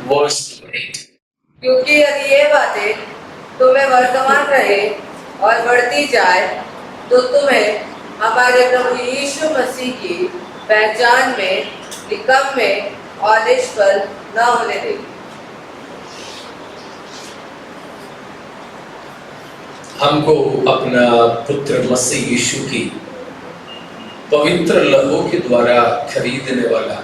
verse 8. क्योंकि यदि ये बातें तुम्हें वर्तमान रहे और बढ़ती जाए तो तुम्हें हमारे प्रभु यीशु मसीह की पहचान में निकम्मे और निष्फल न होने देगी। हमको अपना पुत्र मसीह यीशु की पवित्र लहू के द्वारा खरीदने वाला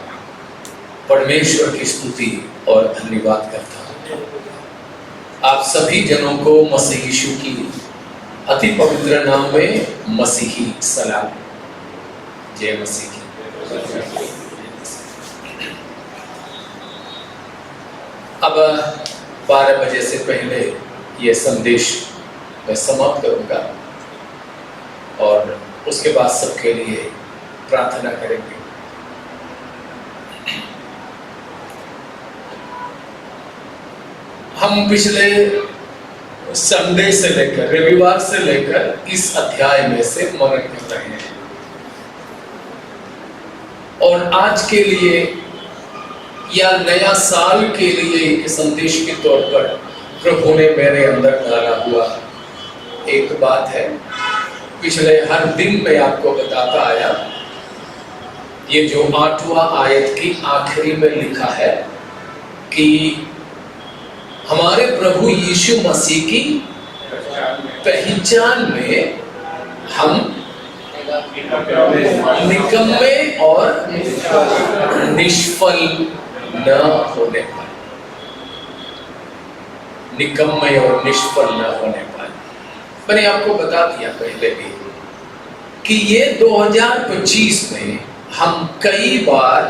परमेश्वर की स्तुति और धन्यवाद करता हूँ। आप सभी जनों को मसीह यीशु की अति पवित्र नाम में मसीही सलाम। जय मसीह की। अब 12 बजे से पहले ये संदेश मैं समाप्त करूंगा और उसके बाद सबके लिए प्रार्थना करेंगे। हम पिछले संडे से लेकर रविवार से लेकर इस अध्याय में से मनन कर रहे हैं और आज के लिए या नया साल के लिए एक संदेश के तौर पर प्रभु ने मेरे अंदर डाला हुआ एक बात है। पिछले हर दिन मैं आपको बताता आया, ये जो 8वां आयत की आखिरी में लिखा है कि हमारे प्रभु यीशु मसीह की पहचान में हम निकम्मे और निष्फल न होने पाए। निकम्मे और निष्फल न होने पाए। मैंने आपको बता दिया पहले भी कि ये 2025 में हम कई बार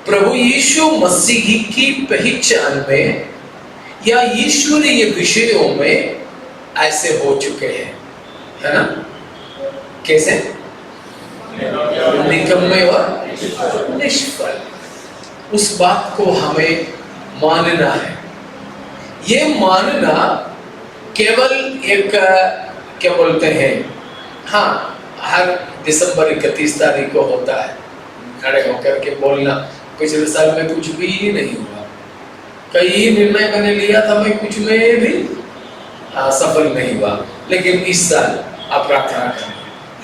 प्रभु यीशु मसीह की पहचान में या ईश्वरीय विषयों में ऐसे हो चुके हैं, है ना? कैसे? निकम्मे और निष्फल। उस बात को हमें मानना है। ये मानना केवल एक क्या बोलते हैं, हाँ, हर दिसंबर 31 तारीख को होता है खड़े होकर के बोलना पिछले साल में कुछ भी नहीं हुआ, कई निर्णय मैंने लिया था, मैं कुछ में भी सफल नहीं हुआ, लेकिन इस साल आप प्रार्थना करें।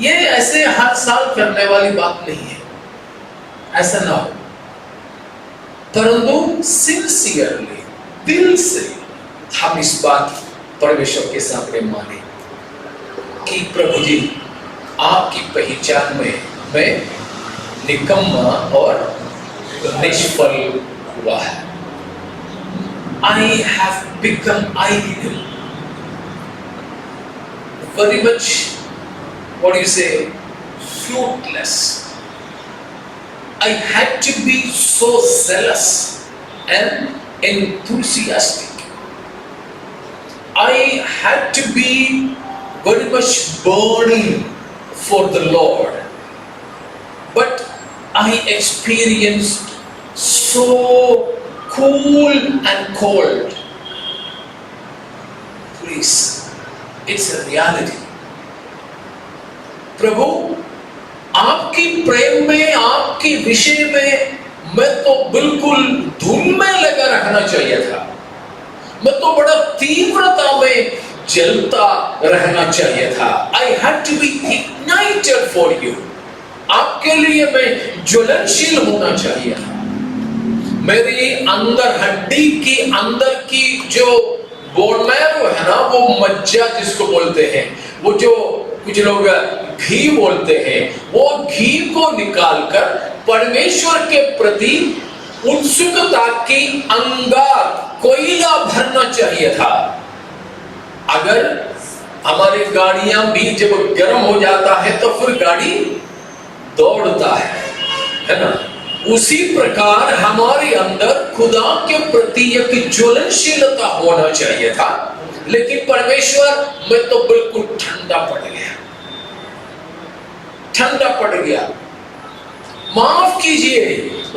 ये ऐसे हर साल करने वाली बात नहीं है, ऐसा ना हो, परंतु सिंसियरली दिल से हम इस बात परमेश्वर के सामने माने कि प्रभु जी आपकी पहचान में मैं निकम्मा और निष्फल हुआ है। I have become idle, very much, what do you say, fruitless. I had to be so zealous and enthusiastic. I had to be very much burning for the Lord, but I experienced so cool and cold. Please, it's a reality. प्रभु आपकी प्रेम में, आपके विषय में मैं तो बिल्कुल धुन में लगा रहना चाहिए था, मैं तो बड़ा तीव्रता में जलता रहना चाहिए था। I had to be ignited for you. आपके लिए मैं ज्वलनशील होना चाहिए था। मेरी अंदर हड्डी की अंदर की जो बोन मैरो है ना, वो मज्जा जिसको बोलते हैं, वो जो कुछ लोग घी बोलते हैं, वो घी को निकालकर परमेश्वर के प्रति उत्सुकता की अंगार कोयला भरना चाहिए था। अगर हमारी गाड़ियां भी जब गर्म हो जाता है तो फिर गाड़ी दौड़ता है ना? उसी प्रकार हमारे अंदर खुदा के प्रति एक ज्वलनशीलता होना चाहिए था, लेकिन परमेश्वर मैं तो बिल्कुल ठंडा पड़ गया। माफ कीजिए,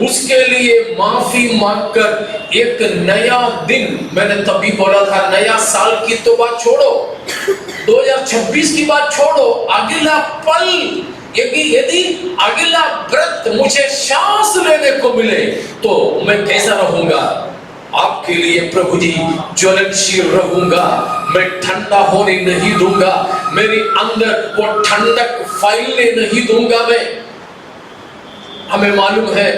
उसके लिए माफी मांगकर एक नया दिन, मैंने तभी बोला था नया साल की तो बात छोड़ो, 2026 की बात छोड़ो, अगला पल यदि अगला व्रत मुझे सांस लेने को मिले तो मैं कैसा रहूंगा? आप आपके लिए प्रभु जी ज्वलनशील रहूंगा, मैं ठंडा होने नहीं दूंगा, मेरे अंदर वो ठंडक फैलने नहीं दूंगा मैं। हमें मालूम है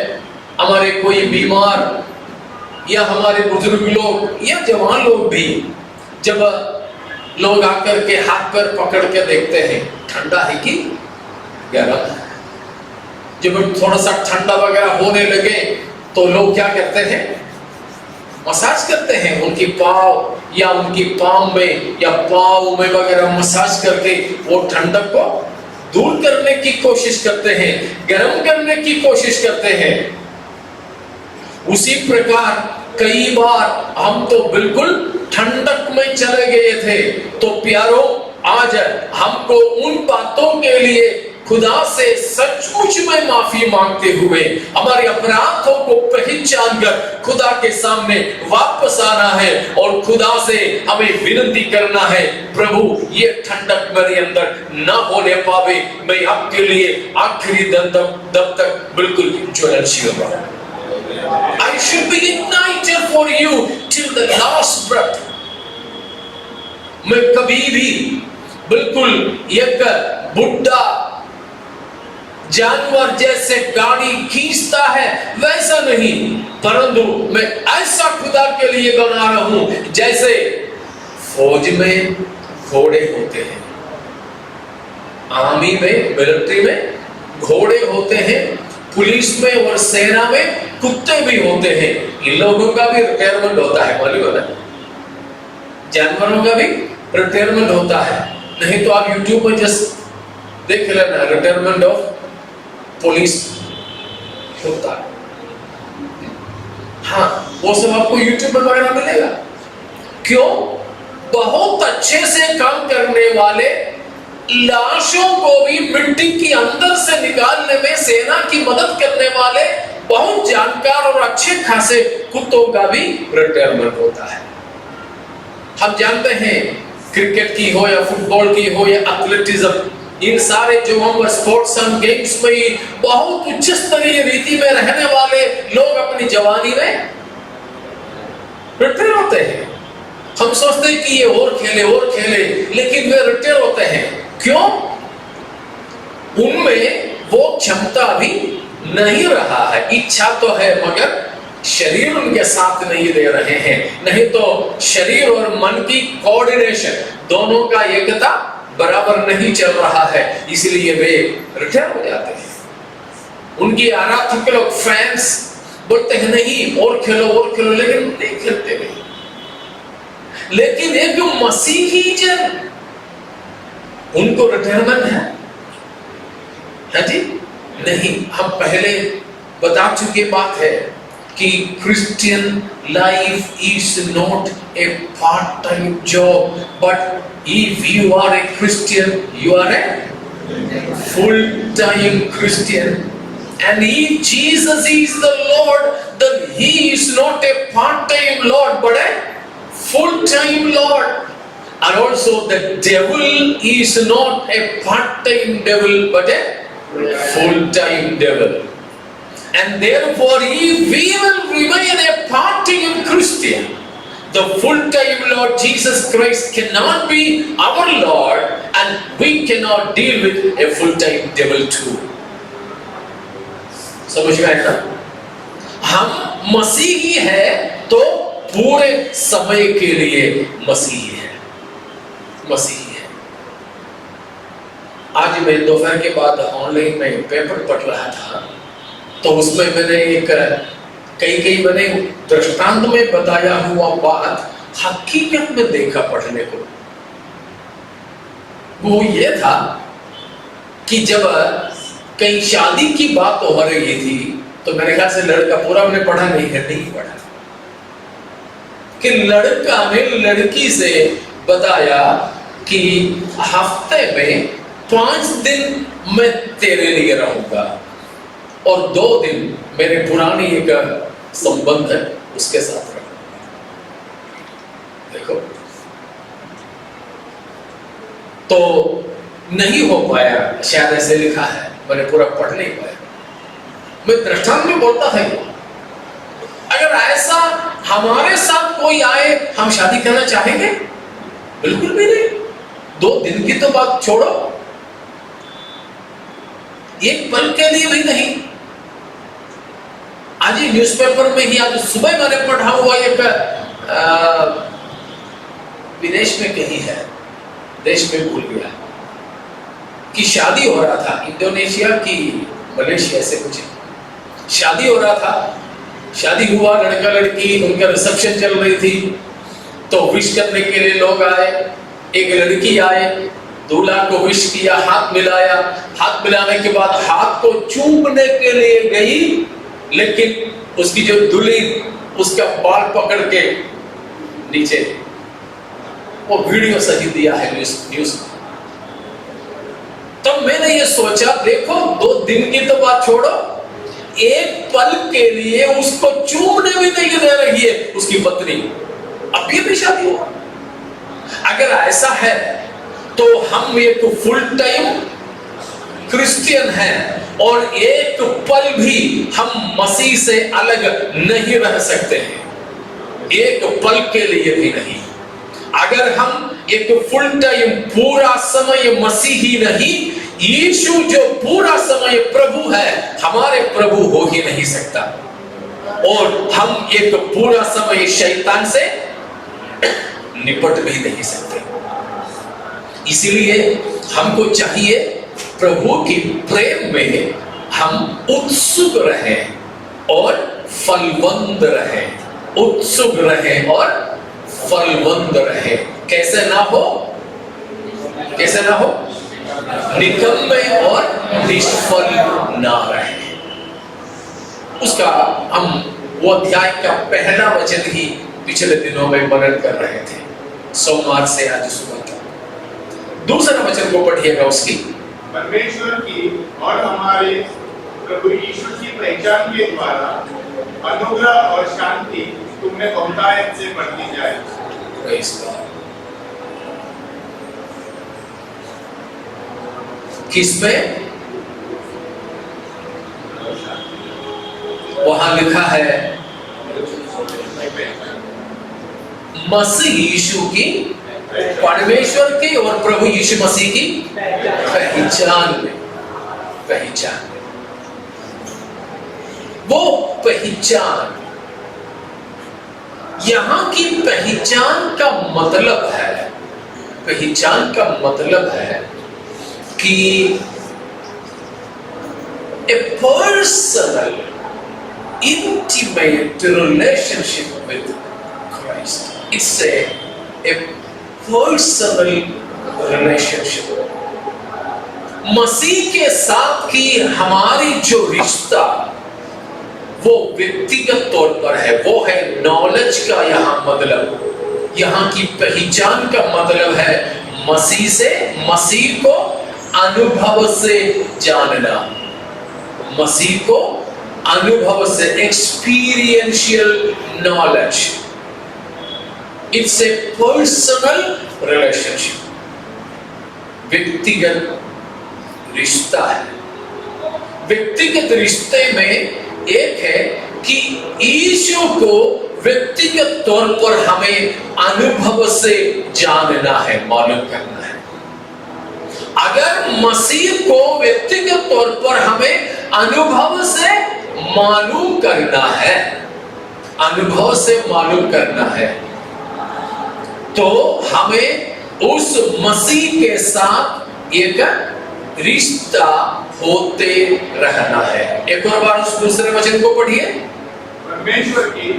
हमारे कोई बीमार या हमारे बुजुर्ग लोग या जवान लोग भी जब लोग आकर के हाथ पैर पकड़ के देखते हैं ठंडा है कि गर्म, जब थोड़ा सा ठंडा वगैरह होने लगे तो लोग क्या करते हैं, मसाज करते हैं उनकी पाँव या उनकी पाम में या पाँव में वगैरह मसाज करके वो ठंडक को दूर करने की कोशिश करते हैं, गर्म करने की कोशिश करते हैं। उसी प्रकार कई बार हम तो बिल्कुल ठंडक में चले गए थे। तो प्यारों, आज हमको उन बातों के लिए खुदा से सचमुच में माफी मांगते हुए हमारे अपराधों को पहचान कर खुदा के सामने वापस आना है और खुदा से हमें विनती करना है, प्रभु ये ठंडक मेरे अंदर न होने पावे, मैं आपके लिए आखिरी दम तक बिल्कुल ज्वलनशील रहूं। I should be ignited for you till the last breath. मैं कभी भी बिल्कुल एक बुढ़ा जानवर जैसे गाड़ी खींचता है वैसा नहीं, परंतु मैं ऐसा खुदा के लिए बना रहा हूं जैसे फौज में घोड़े होते हैं, आर्मी में, मिलिट्री में घोड़े होते हैं, पुलिस में और सेना में कुत्ते भी होते हैं। इन लोगों का भी रिटायरमेंट होता है, मालूम है? जानवरों का भी रिटायरमेंट होता है। नहीं तो आप यूट्यूब पर जस्ट देख लेना, रिटायरमेंट ऑफ पुलिस होता है। हाँ, वो सब आपको यूट्यूब पर वगैरह मिलेगा। क्यों? बहुत अच्छे से काम करने वाले लाशों को भी मिट्टी के अंदर से निकालने में सेना की मदद करने वाले बहुत जानकार और अच्छे खासे कुत्तों का भी रिटायरमेंट होता है। हम जानते हैं क्रिकेट की हो या फुटबॉल की हो या एथलेटिज्म, इन सारे जो हम स्पोर्ट्स एंड गेम्स में बहुत उच्च स्तरीय रीति में रहने वाले लोग अपनी जवानी में रिटायर होते हैं। हम सोचते हैं कि ये और खेले, लेकिन वे रिटायर होते हैं। क्यों? उनमें वो क्षमता भी नहीं रहा है। इच्छा तो है मगर शरीर उनके साथ नहीं दे रहे हैं। नहीं तो शरीर और मन की कोऑर्डिनेशन दोनों का एकता बराबर नहीं चल रहा है, इसलिए वे रिटायर हो जाते हैं। उनकी आराधक के लोग फैंस बोलते हैं नहीं और खेलो, लेकिन नहीं खेलते नहीं। लेकिन एक जो मसीही जन, उनको रिटायरमेंट है जी? नहीं। हम पहले बता चुके बात है कि Christian life is not a part time job, but if you are a Christian you are a full time Christian, and if Jesus is the Lord, then he is not a part time Lord but a full time Lord. And also the devil is not a part time devil but a full time devil. And therefore if we will remain a part time Christian, the full time Lord Jesus Christ cannot be our Lord, and we cannot deal with a full time devil too. समझ में आया ना? हम मसीही है तो पूरे समय के लिए मसीही है। आज मैं दोपहर के बाद ऑनलाइन में पेपर पढ़ रहा था, तो उसमें मैंने एक कई मैंने दृष्टांत में बताया हुआ बात हकीकत में देखा पढ़ने को। वो ये था कि जब कहीं शादी की बात हो रही थी, तो मेरे ख्याल से लड़का पूरा मैंने पढ़ा नहीं पढ़ा, कि लड़का ने लड़की से बताया कि हफ्ते में 5 दिन मैं तेरे लिए रहूंगा और 2 दिन मेरे पुरानी एक संबंध है उसके साथ रहूंगा। देखो, तो नहीं हो पाया, शायद ऐसे लिखा है, मैंने पूरा पढ़ नहीं पाया। मैं दृष्टांत में बोलता था, अगर ऐसा हमारे साथ कोई आए हम शादी करना चाहेंगे? बिल्कुल भी नहीं। 2 दिन की तो बात छोड़ो, एक पल के लिए भी नहीं। आज ही न्यूज़पेपर में ही आज सुबह मैंने पढ़ा हुआ एक विदेश में कहीं है, देश में भूल गया, कि शादी हो रहा था, इंडोनेशिया की मलेशिया से कुछ शादी हो रहा था। शादी हुआ, लड़का लड़की, उनका रिसेप्शन चल रही थी, तो विश करने के लिए लोग आए। एक लड़की आए, दूल्हा को विश किया, हाथ मिलाया। हाथ मिलाने के बाद हाथ को चूमने के लिए गई, लेकिन उसकी जो दुल्हन उसका बाल पकड़ के नीचे, वो वीडियो सही दिया है न्यूज़। तब मैंने ये सोचा, देखो 2 दिन की तो बात छोड़ो, एक पल के लिए उसको चूमने भी नहीं दे रही है उसकी पत्नी। अब ये भी शादी हुआ। अगर ऐसा है तो हम एक फुल टाइम क्रिश्चियन हैं और एक पल भी हम मसीह से अलग नहीं रह सकते हैं, एक पल के लिए भी नहीं। अगर हम एक फुल टाइम पूरा समय मसीही नहीं, यीशु जो पूरा समय प्रभु है, हमारे प्रभु हो ही नहीं सकता। और हम एक पूरा समय शैतान से निपट भी नहीं सकते। इसीलिए हमको चाहिए प्रभु की प्रेम में हम उत्सुक रहें और फलवंत रहें, उत्सुक रहें और फलवंत रहें। कैसे ना हो, कैसे ना हो, निकम्मे और निष्फल ना रहे। उसका हम वो अध्याय का पहला वचन ही पिछले दिनों में मनन कर रहे थे, सोमवार से आज सुबह तक। दूसरा वचन को पढ़िएगा उसकी। परमेश्वर की और हमारे प्रभु यीशु की पहचान के द्वारा अनुग्रह और शांति तुमने बहुतायत से बढ़ती जाए। Praise God। किसमें? वहां लिखा है मसीह यीशु की, परमेश्वर की और प्रभु यीशु मसीह की पहचान में। पहचान, वो पहचान, यहां की पहचान का मतलब है, पहचान का मतलब है कि a personal intimate relationship with Christ. It's a personal relationship. मसीह के साथ की हमारी जो रिश्ता वो व्यक्तिगत तौर पर है, वो है नॉलेज का यहाँ मतलब, यहाँ की पहचान का मतलब है मसीह से, मसीह को अनुभव से जानना, मसीह को अनुभव से, experiential knowledge. It's a personal relationship, व्यक्तिगत रिश्ता है। व्यक्तिगत रिश्ते में एक है कि यीशु को व्यक्तिगत तौर पर हमें अनुभव से जानना है, मालूम करना है। अगर मसीह को व्यक्तिगत तौर पर हमें अनुभव से मालूम करना है, अनुभव से मालूम करना है, तो हमें उस मसीह के साथ एक रिश्ता होते रहना है। एक और बार उस दूसरे वचन को पढ़िए। परमेश्वर की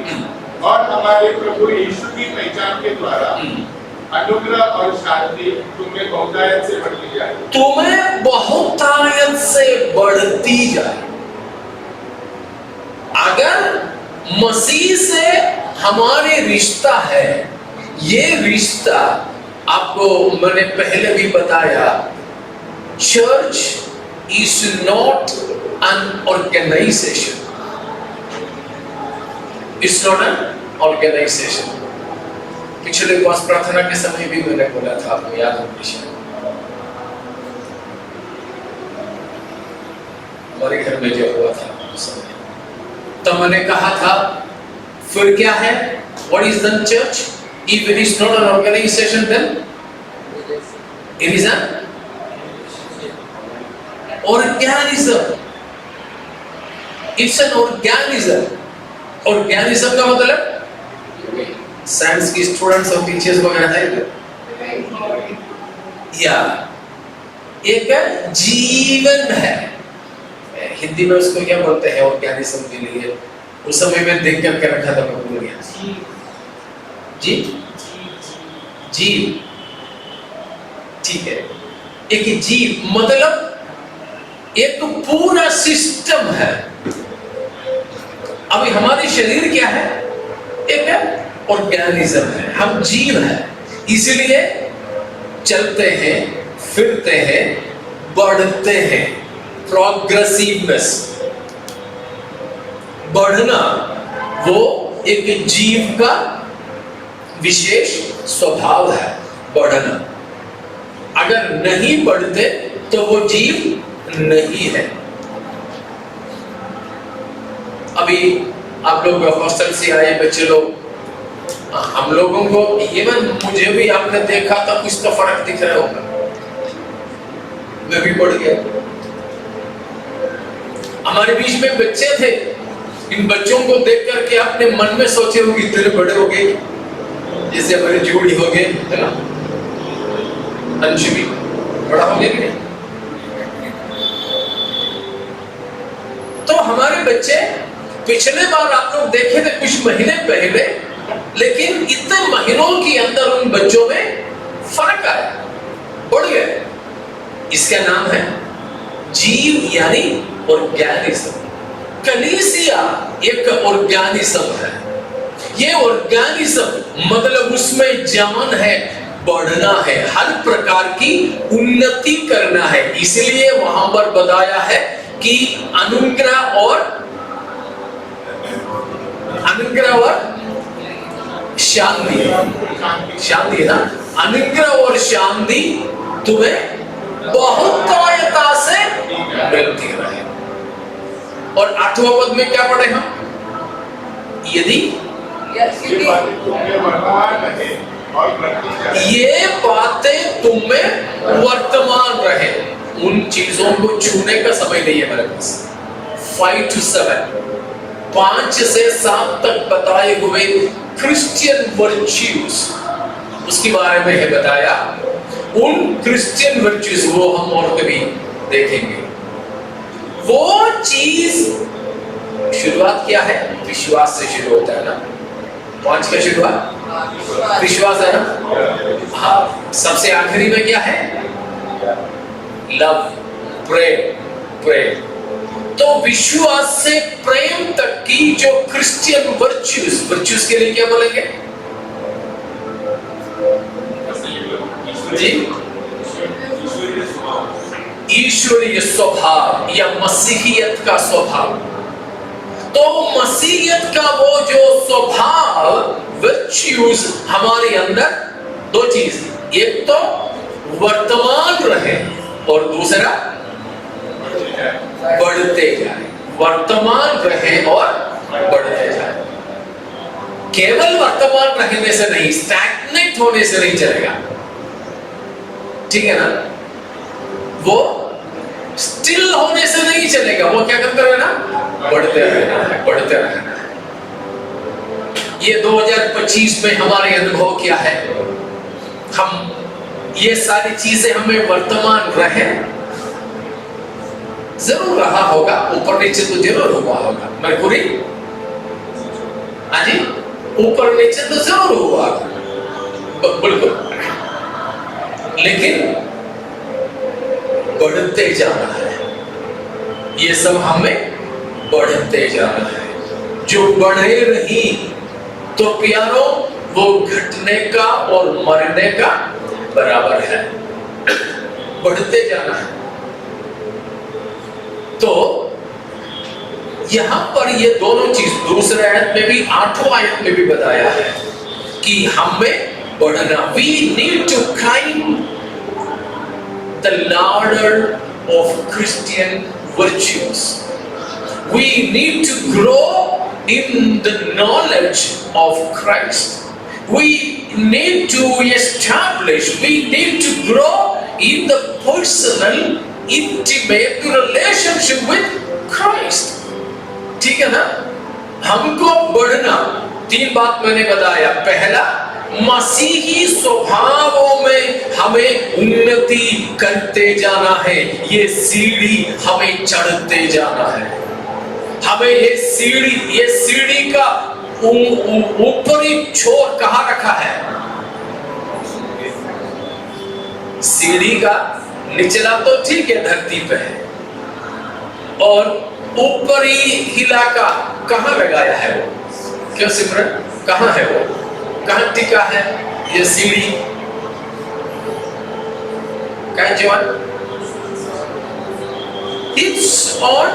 और हमारे प्रभु यीशु की पहचान के द्वारा अनुग्रह और शांति तुम्हें बहुतायत से बढ़ती जाए। तुम्हें बहुतायत से बढ़ती जाए। अगर मसीह से हमारे रिश्ता है, ये रिश्ता आपको मैंने पहले भी बताया, church is not an organization. It's not an organization. पिछले उपवास प्रार्थना के समय भी मैंने बोला था, आपको याद होगा शायद, हमारे घर में जो हुआ था उस समय, तो मैंने कहा था फिर क्या है, What is the church? If it is not an organization, then it is an organism. It's an organism. Organism का मतलब साइंस की स्टूडेंट्स और टीचर्स वगैरह है या एक जीवन है। हिंदी में उसको क्या बोलते हैं ऑर्गेनिज्म के लिए? उस समय में देख करके रखा था, मैं भूल गया। जी जीव, ठीक है। एक जीव मतलब एक पूरा सिस्टम है। अभी हमारे शरीर क्या है? एक ऑर्गेनिज्म है, हम जीव है, इसलिए चलते हैं, फिरते हैं, बढ़ते हैं। प्रोग्रेसिवनेस, बढ़ना, वो एक जीव का विशेष स्वभाव है, बढ़ना। अगर नहीं बढ़ते तो वो जीव नहीं है। अभी आप लोग हॉस्टल से आए बच्चे लोग, हम लोगों को, इवन मुझे भी आपने देखा था, कुछ तो फर्क दिख रहा होगा। मैं भी बढ़ गया। हमारे बीच में बच्चे थे, इन बच्चों को देख करके आपने मन में सोचे होंगे इतने बड़े हो गए, जैसे हमारे जोड़ी हो गए, है ना? अंश भी बड़ा हो गया। तो हमारे बच्चे पिछले बार आप लोग देखे थे कुछ महीने पहले, लेकिन इतने महीनों के अंदर उन बच्चों में फर्क आया, बढ़ गया। इसका नाम है जीव यानी ऑर्गेनिज्म। कलीसिया एक ऑर्गेनिज्म है। ये ऑर्गेनिज्म मतलब उसमें जान है, बढ़ना है, हर प्रकार की उन्नति करना है। इसलिए वहां पर बताया है कि अनुग्रह और शांति, शांति ना, अनुग्रह और शांति तुम्हें बहुतायता से मिलती रहे। और 8वां पद में क्या पढ़े हम? यदि ये बातें तुम में वर्तमान रहे। उन चीजों को छूने का समय नहीं है मेरे पास। 5 to 7, 5 से 7 तक बताए हुए क्रिश्चियन वर्च्यूज, उसके बारे में है बताया। उन क्रिश्चियन वर्च्यूज वो हम और कभी देखेंगे। वो चीज, शुरुआत क्या है? विश्वास से शुरू होता है ना। 5 का शुरुआत विश्वास है ना। हाँ, सबसे आखिरी में क्या है? लव, प्रेम। तो विश्वास से प्रेम तक की जो क्रिश्चियन वर्च्यूज के लिए क्या बोलेंगे जी? ईश्वरीय स्वभाव या मसीहियत का स्वभाव। तो मसीहियत का वो जो स्वभाव, वर्च्यूज हमारे अंदर, दो चीज, एक तो वर्तमान रहे और दूसरा बढ़ते जाए। वर्तमान रहे और बढ़ते जाए। केवल वर्तमान रहने से नहीं, स्टैग्नेट होने से नहीं चलेगा, ठीक है ना? वो स्टिल होने से नहीं चलेगा। वो क्या करते रहना? बढ़ते रहना है, बढ़ते रहना है। ये 2025 में हमारे अनुभव क्या है? हम ये सारी चीजें हमें वर्तमान रहे, जरूर रहा होगा, ऊपर नीचे तो जरूर हुआ होगा। मरकुरी, हाँ जी, ऊपर नीचे तो जरूर हुआ होगा, बिल्कुल। लेकिन बढ़ते जाना है, ये सब हमें बढ़ते जाना है। जो बढ़े नहीं तो प्यारों, वो घटने का और मरने का बराबर है। बढ़ते जाना है। तो यहां पर ये दोनों चीज दूसरे आयत में भी, 8वां आयत में भी बताया है कि हमें बढ़ना, we need to climb the ladder of Christian virtues. We need to grow in the knowledge of Christ. We need to establish, we need to grow in the personal, intimate relationship with Christ. ठीक है ना? हमको बढ़ना, 3 बात मैंने बताया। पहला, मसीही स्वभावों में हमें उन्नति करते जाना है। ये सीढ़ी हमें चढ़ते जाना है। हमें ये सीढ़ी का ऊपरी छोर कहाँ रखा है? सीढ़ी का निचला तो ठीक है, धरती पे है, और ऊपरी इलाका कहाँ लगाया है वो? क्यों सिमरन, कहाँ है वो? कहाँ टिका है ये सीढ़ी? कहाँ जवान? It's on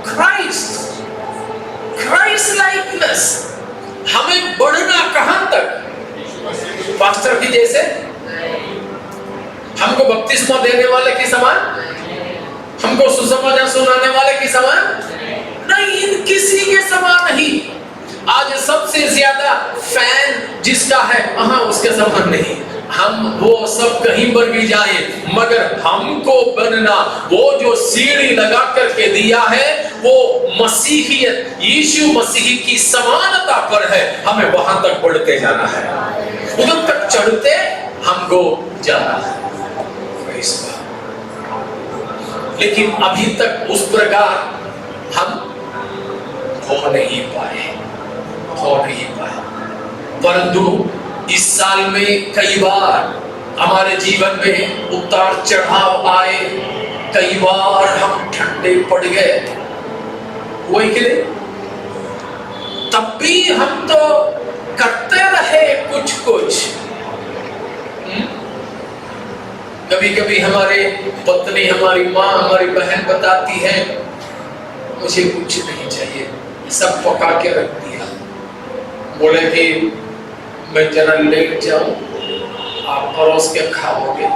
Christ, Christ likeness। हमें बढ़ना कहां तक? पास्टर की जैसे? हमको बपतिस्मा देने वाले के समान? हमको सुसमाचार सुनाने वाले के समान? नहीं, किसी के समान नहीं। आज सबसे ज्यादा फैन जिसका है, उसके समान नहीं। हम वो सब कहीं पर भी जाए, मगर हमको बनना, वो जो सीढ़ी लगा करके दिया है, वो मसीहियत, यीशु मसीह की समानता पर है। हमें वहां तक बढ़ते जाना है, उधर तक चढ़ते हमको जाना है। लेकिन अभी तक उस प्रकार हम हो नहीं पाए। परंतु इस साल में कई बार हमारे जीवन में उतार चढ़ाव आए, कई बार हम ठंडे पड़ गए, वही के लिए तब भी हम तो करते रहे कुछ। कभी कभी हमारे पत्नी, हमारी माँ, हमारी बहन बताती है, मुझे कुछ नहीं चाहिए, सब पका के रख दिया। बोले कि मैं जरा लेट जाऊं, आप परोस के खाओगे।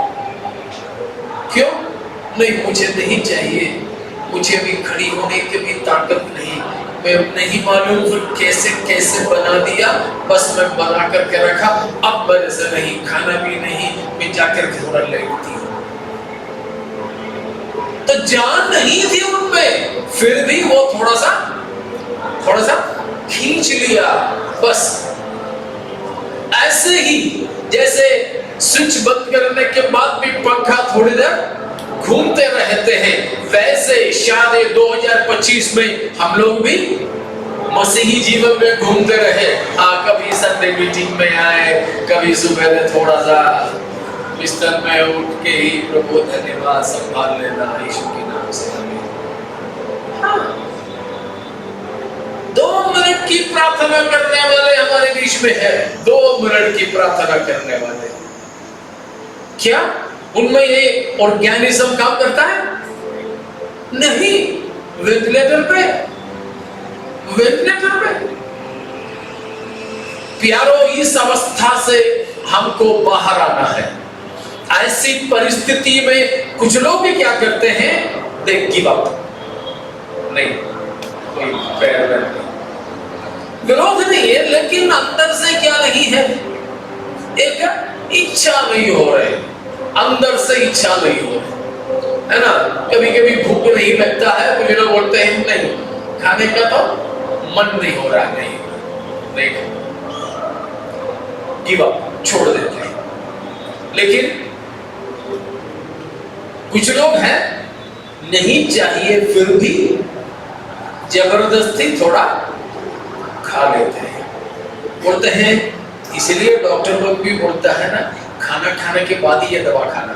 क्यों? नहीं, मुझे नहीं चाहिए, मुझे भी खड़ी होने की भी ताकत नहीं, मैं नहीं मालूम कैसे कैसे बना दिया, बस मैं बना करके रखा, अब मेरे से नहीं, खाना भी नहीं, मैं जाकर थोड़ा लेटती हूँ। तो जान नहीं थी उनमें, फिर भी वो थोड़ा सा खींच लिया। बस ऐसे ही जैसे स्विच बंद करने के बाद भी पंखा थोड़ी देर घूमते रहते हैं, वैसे शायद 2025 में हम लोग भी मसीही जीवन में घूमते रहे। कभी संडे मीटिंग में आए, कभी सुबह थोड़ा सा बिस्तर में उठ के ही प्रभु धन्यवाद संभाल लेना, यीशु के नाम से। 2 मिनट की प्रार्थना करने वाले हमारे बीच में है, 2 मिनट की प्रार्थना करने वाले। क्या उनमें ये ऑर्गेनिज्म काम करता है? नहीं, वेंटिलेटर पे। प्यारो, इस अवस्था से हमको बाहर आना है। ऐसी परिस्थिति में कुछ लोग भी क्या करते हैं, दे गिव अप। नहीं, कोई विरोध नहीं है, लेकिन अंदर से क्या नहीं है, एक इच्छा नहीं हो रही, अंदर से इच्छा नहीं हो रही है ना। कभी कभी भूख नहीं लगता है, तो लोग बोलते हैं नहीं, खाने का तो मन नहीं हो रहा, नहीं गिव अप, छोड़ देते हैं। लेकिन कुछ लोग हैं, नहीं चाहिए फिर भी जबरदस्ती थोड़ा खा लेते हैं। बोलते हैं, इसलिए डॉक्टर लोग भी बोलता है ना, खाना खाने के बाद ही ये दवा खाना,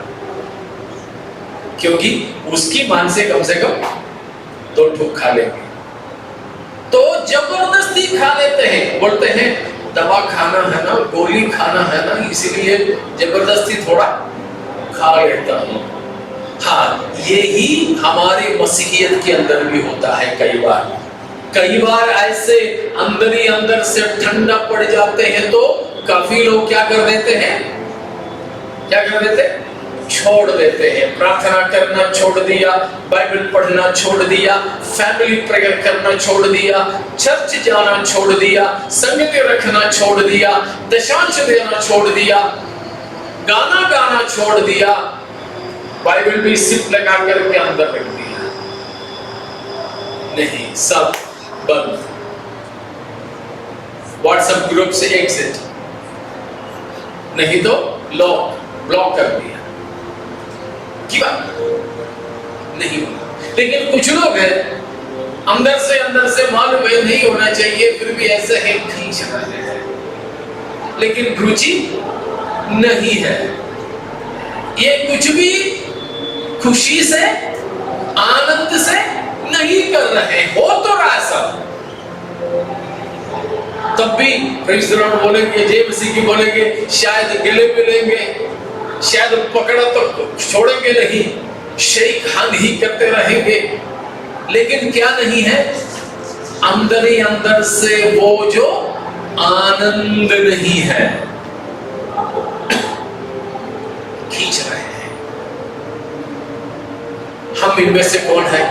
क्योंकि उसकी मान से कम 2 ठोक खा लेंगे। तो जबरदस्ती खा लेते हैं, बोलते हैं दवा खाना है ना, गोली खाना है ना, इसलिए जबरदस्ती थोड़ा खा लेता हूं। हाँ, यही हमारी मसीहियत के अंदर भी होता है। कई बार ऐसे अंदर ही अंदर से ठंडा पड़ जाते हैं, तो काफी लोग क्या कर देते हैं, छोड़ देते हैं। प्रार्थना करना छोड़ दिया, बाइबल पढ़ना छोड़ दिया, फैमिली प्रेयर करना छोड़ दिया, चर्च जाना छोड़ दिया, संगति रखना छोड़ दिया, दशांश देना छोड़ दिया, गाना गाना छोड़ दिया, बाइबल भी सिप लगा करके अंदर रख दिया। नहीं, सब बंद। व्हाट्सएप ग्रुप से एग्जिट, नहीं तो ब्लॉक कर दिया। क्या नहीं होगा। लेकिन कुछ लोग हैं अंदर से मालूम है नहीं होना चाहिए, फिर भी ऐसे है खींच रहे हैं, लेकिन रुचि नहीं है। ये कुछ भी खुशी से आनंद से नहीं कर रहे, हो तो रहा सब, तब भी प्रेज़ द लॉर्ड बोलेंगे, जय मसीह की बोलेंगे, शायद गले मिलेंगे, शायद पकड़ा तो छोड़ेंगे नहीं, शेक हैंड ही करते रहेंगे, लेकिन क्या नहीं है, अंदर ही अंदर से वो जो आनंद नहीं है, खींच रहे हैं। हम इनमें से कौन है?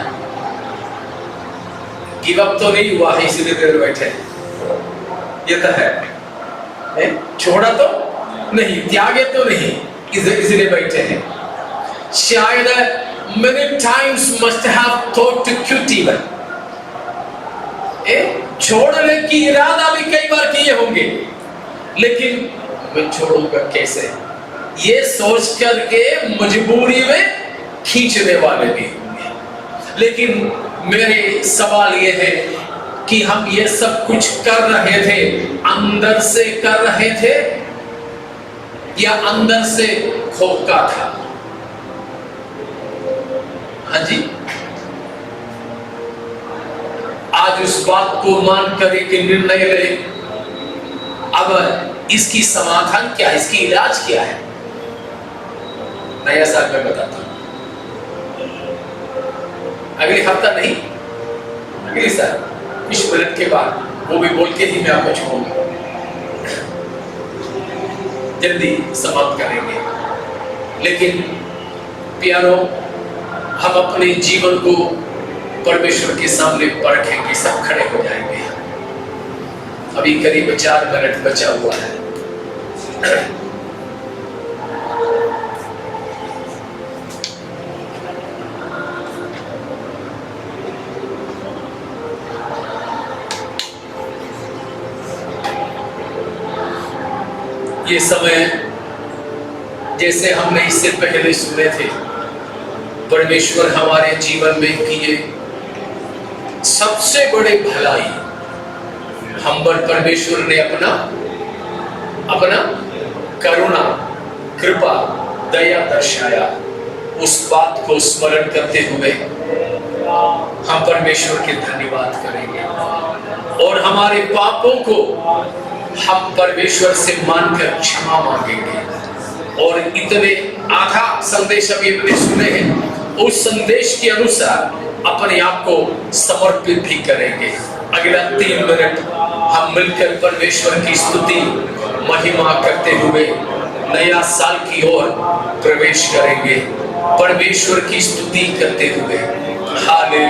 गिव अप तो नहीं हुआ है इसलिए देर बैठे, ये तो है, छोड़ा तो नहीं, त्यागे तो नहीं, इसलिए बैठे हैं। शायद many times must have thought to quit even, छोड़ने की इरादा भी कई बार किए होंगे, लेकिन मैं छोड़ूंगा कैसे, ये सोच करके मजबूरी में खींचने वाले भी होंगे। लेकिन मेरे सवाल ये है कि हम ये सब कुछ कर रहे थे, अंदर से कर रहे थे या अंदर से खोका था? हाँ जी, आज उस बात को मान कर एक निर्णय ले। अब इसकी समाधान क्या है, इसकी इलाज क्या है, नया साल में बताता हूं। अगले हफ्ता नहीं, अगले साल कुछ मिनट के बाद, वो भी बोल के ही मैं आपको छोड़ूंगा, जल्दी समाप्त करेंगे। लेकिन प्यारो, हम अपने जीवन को परमेश्वर के सामने परखेंगे, सब खड़े हो जाएंगे। अभी करीब 4 मिनट बचा हुआ है। ये समय जैसे हमने इससे पहले सुने थे, परमेश्वर हमारे जीवन में किए सबसे बड़े भलाई, हम पर परमेश्वर ने अपना करुणा, कृपा, दया दर्शाया। उस बात को स्मरण करते हुए हम परमेश्वर के धन्यवाद करेंगे और हमारे पापों को हम परमेश्वर से मानकर क्षमा मांगेंगे। और इतने आधा संदेश अभी हमने सुने हैं, उस संदेश के अनुसार अपने आप को समर्पित भी करेंगे। अगला 3 मिनट हम मिलकर परमेश्वर की स्तुति महिमा करते हुए नया साल की ओर प्रवेश करेंगे, परमेश्वर की स्तुति करते हुए। हालेलुया।